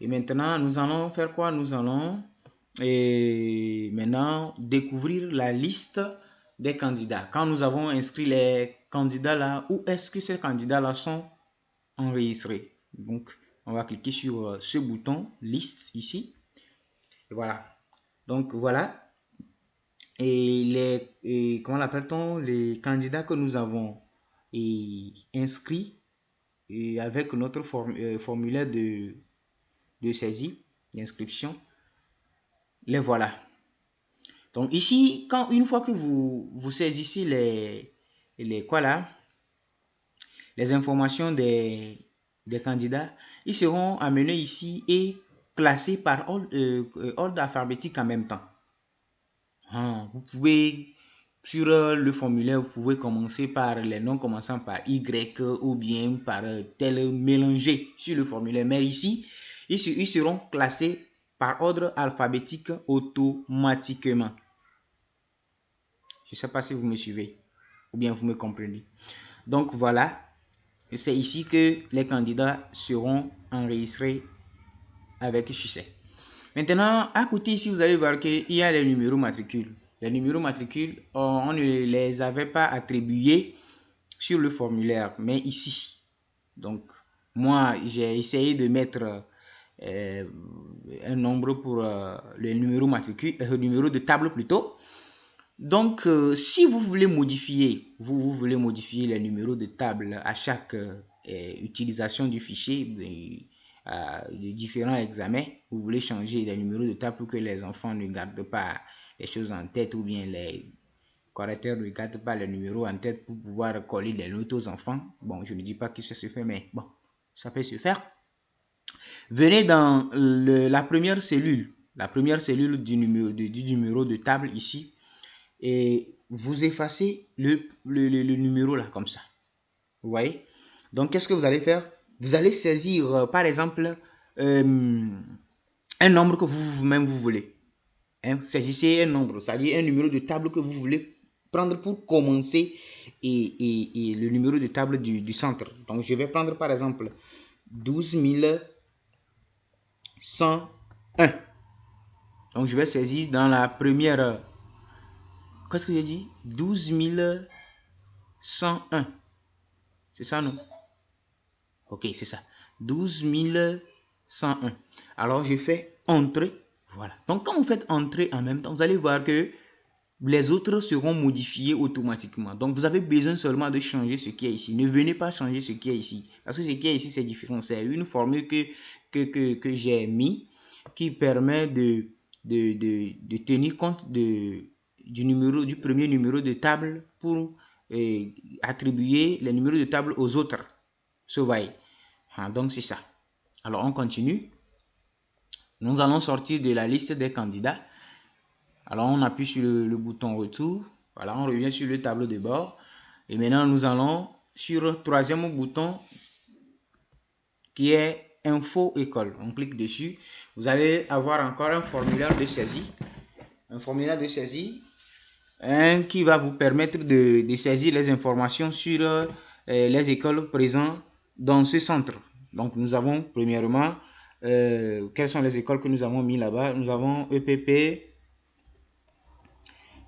Et maintenant, nous allons faire quoi? Nous allons maintenant découvrir la liste des candidats. Quand nous avons inscrit les candidats là, où est-ce que ces candidats là sont enregistrés? Donc, on va cliquer sur ce bouton liste ici. Et voilà. Donc, voilà. Comment l'appelle-t-on? Les candidats que nous avons inscrits avec notre formulaire de saisie, d'inscription. Les voilà. Donc ici, une fois que vous saisissez les informations des candidats, ils seront amenés ici et classés par ordre alphabétique en même temps. Vous pouvez, sur le formulaire, vous pouvez commencer par les noms commençant par Y ou bien par tel mélangé sur le formulaire. Mais ici, ils seront classés par ordre alphabétique automatiquement. Je ne sais pas si vous me suivez ou bien vous me comprenez. Donc voilà, c'est ici que les candidats seront enregistrés avec succès. Maintenant, à côté ici, vous allez voir qu'il y a les numéros matricules. Les numéros matricules, on ne les avait pas attribués sur le formulaire, mais ici. Donc, moi, j'ai essayé de mettre un nombre pour le numéro matricule, numéro de table plutôt. Donc, si vous voulez modifier, vous voulez modifier les numéros de table à chaque utilisation du fichier de différents examens, vous voulez changer les numéros de table pour que les enfants ne gardent pas les choses en tête ou bien les correcteurs ne gardent pas les numéros en tête pour pouvoir coller les notes aux enfants. Bon, je ne dis pas que ça se fait, mais bon, ça peut se faire. Venez dans la première cellule du numéro de table ici et vous effacez le numéro là comme ça. Vous voyez? Donc, qu'est-ce que vous allez faire? Vous allez saisir, par exemple, un nombre que vous-même vous voulez. Hein? Saisissez un nombre, c'est-à-dire un numéro de table que vous voulez prendre pour commencer et le numéro de table du centre. Donc, je vais prendre par exemple 12 101. Donc, je vais saisir dans la première. Qu'est-ce que j'ai dit? 12 101. C'est ça, non? Ok, c'est ça. 12 101. Alors, je fais entrer. Voilà. Donc, quand vous faites entrer en même temps, vous allez voir que les autres seront modifiés automatiquement. Donc, vous avez besoin seulement de changer ce qui est ici. Ne venez pas changer ce qui est ici. Parce que ce qui est ici, c'est différent. C'est une formule que j'ai mis qui permet de tenir compte du premier numéro de table pour attribuer les numéros de table aux autres. So, voyez. Donc, c'est ça. Alors, on continue. Nous allons sortir de la liste des candidats. Alors, on appuie sur le bouton retour. Voilà, on revient sur le tableau de bord. Et maintenant, nous allons sur le troisième bouton qui est Info École. On clique dessus. Vous allez avoir encore un formulaire de saisie. Un formulaire de saisie qui va vous permettre de saisir les informations sur les écoles présentes dans ce centre. Donc, nous avons premièrement, quelles sont les écoles que nous avons mis là-bas? Nous avons EPP.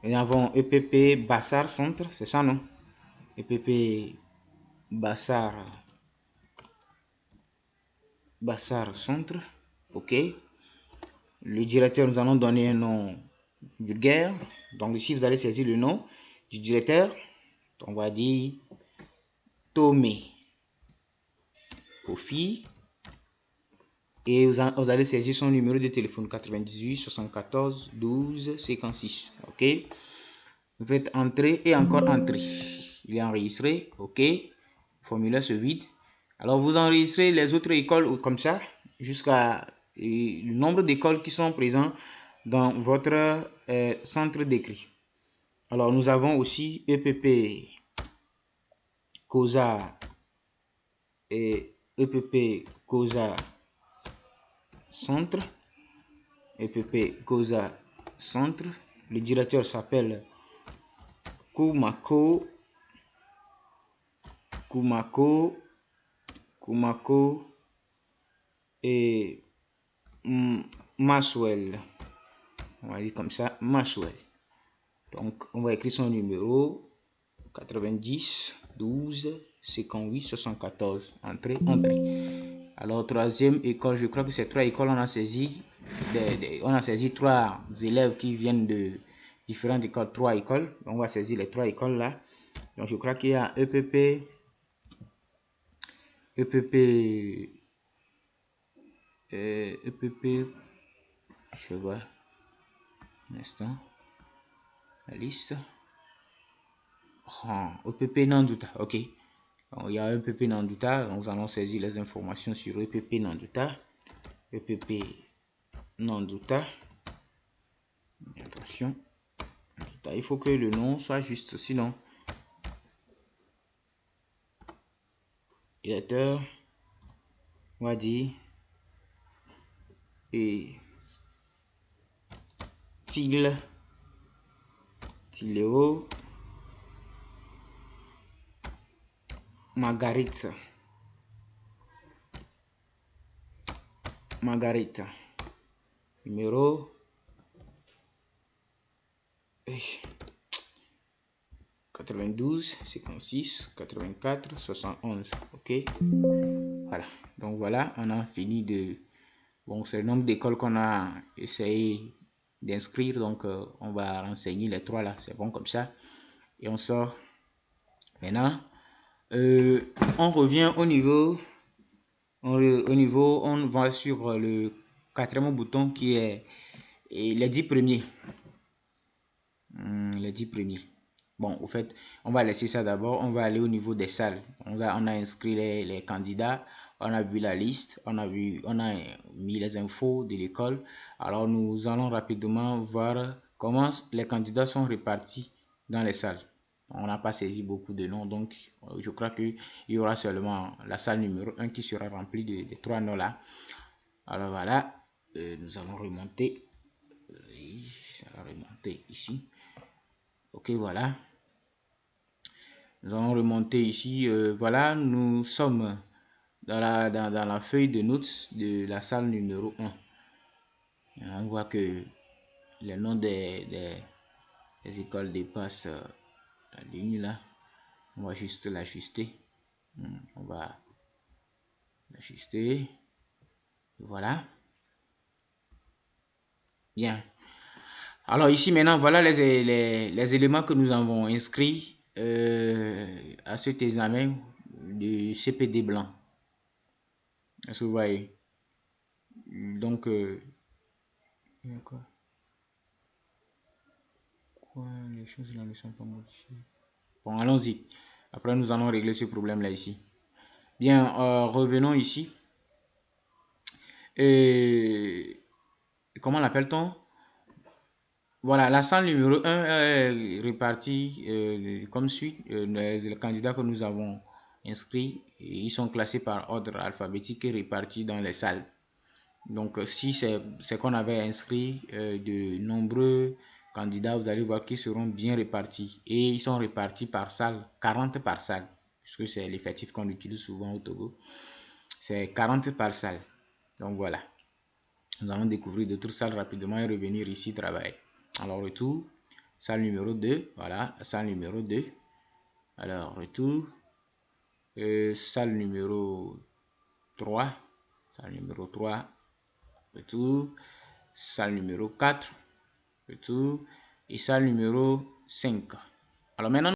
Nous avons EPP Bassar Centre, c'est ça, non? EPP Bassar Centre, ok. Le directeur, nous allons donner un nom vulgaire. Donc ici, vous allez saisir le nom du directeur. On va dire Tomé Kofi. Et vous allez saisir son numéro de téléphone 98 74 12 56. Ok. Vous faites entrer et encore entrer. Il est enregistré. Ok. Formulaire se vide. Alors vous enregistrez les autres écoles comme ça jusqu'à le nombre d'écoles qui sont présentes dans votre centre d'écrit. Alors nous avons aussi EPP COSA et EPP COSA Centre. EPP COSA Centre. Le directeur s'appelle Kumako et Maxwell. On va dire comme ça, Maxwell. Donc, on va écrire son numéro 90 12 58 74. Entrée, entrée. Alors, troisième école, je crois que c'est 3 écoles. On a saisi, on a saisi 3 élèves qui viennent de différentes écoles, 3 écoles. On va saisir les 3 écoles là. Donc, je crois qu'il y a EPP, je vois un instant, la liste. EPP Nandouta, ok. Donc, il y a EPP Nandouta, nous allons saisir les informations sur EPP Nandouta. EPP Nandouta. Attention, il faut que le nom soit juste, sinon. Éditeur, on va dire, et Tiléo, Margarita. Numéro 92, 56, 84, 71. Ok. Voilà. Donc voilà, on a fini de... Bon, c'est le nombre d'écoles qu'on a essayé d'inscrire. Donc on va renseigner les 3 là. C'est bon comme ça. Et on sort. Maintenant, on revient au niveau... on va sur le 4e bouton qui est les 10 premiers. Les 10 premiers. Bon, au fait, on va laisser ça d'abord. On va aller au niveau des salles. On a inscrit les candidats. On a vu la liste. On a mis les infos de l'école. Alors, nous allons rapidement voir comment les candidats sont répartis dans les salles. On n'a pas saisi beaucoup de noms. Donc, je crois qu'il y aura seulement la salle numéro 1 qui sera remplie de 3 noms là. Alors, voilà. Nous allons remonter. Ici. Ok, voilà. Nous allons remonter ici. Voilà, nous sommes dans la feuille de notes de la salle numéro 1. Et on voit que les noms des écoles dépassent la ligne là. On va juste l'ajuster. On va l'ajuster. Voilà. Bien. Alors ici maintenant, voilà les éléments que nous avons inscrits à cet examen de CPD blanc. Est-ce que vous voyez? Donc, les choses là ne sont pas modifiées. Bon, allons-y. Après, nous allons régler ce problème-là ici. Bien, revenons ici. Et comment l'appelle-t-on? Voilà, la salle numéro 1 est répartie comme suit. Les candidats que nous avons inscrits, ils sont classés par ordre alphabétique et répartis dans les salles. Donc, si c'est qu'on avait inscrit de nombreux candidats, vous allez voir qu'ils seront bien répartis. Et ils sont répartis par salle, 40 par salle, puisque c'est l'effectif qu'on utilise souvent au Togo. C'est 40 par salle. Donc, voilà. Nous allons découvrir d'autres salles rapidement et revenir ici travailler. Alors, retour. Salle numéro 2. Voilà, salle numéro 2. Alors, retour. Salle numéro 3. Salle numéro 3. Retour. Salle numéro 4. Retour. Et salle numéro 5. Alors maintenant,